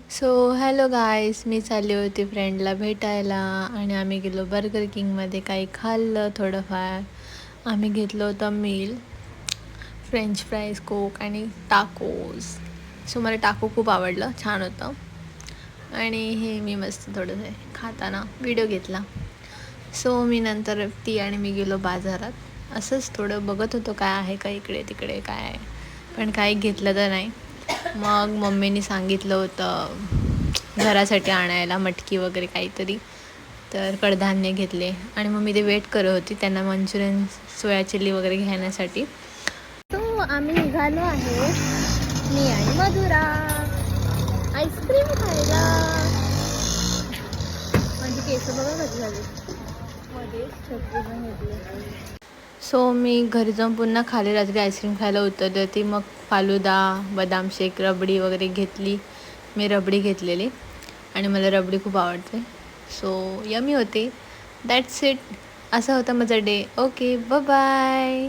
So hello गाईस, मी चालली होती फ्रेंडला भेटायला आणि आम्ही गेलो बर्गर किंगमध्ये. काही खाल्लं थोडंफार. आम्ही घेतलं होतं मील, फ्रेंच फ्राईज, कोक आणि टाकोज. सो मला टाको खूप आवडलं, छान होतं. आणि हे मी मस्त थोडंसं खाताना व्हिडिओ घेतला. सो मी नंतर ती आणि मी गेलो बाजारात. असंच थोडं बघत होतो काय आहे का इकडे तिकडे काय आहे, पण काही घेतलं तर नाही. मग मम्मीने सांगितलं होतं घरासाठी आणायला मटकी वगैरे काहीतरी, तर कडधान्य घेतले आणि मम्मी ते वेट करत होती त्यांना मंचुरियन सोया चिल्ली वगैरे घेण्यासाठी. तो आम्ही निघालो आहे, मी आणि मधुरा, आईस्क्रीम खायला. माझी केस बघा कधी झाली मध्ये छत्री पण घेतली. सो मी घरी जाऊन पुन्हा खाली रात्री आईस्क्रीम खायला उतरली होती. मग फालुदा, बदाम शेक, रबडी वगैरे घेतली. मी रबडी घेतलेली आणि मला रबडी खूप आवडते. सो यमी होती. That's it. असा होता माझा डे. Okay, bye bye.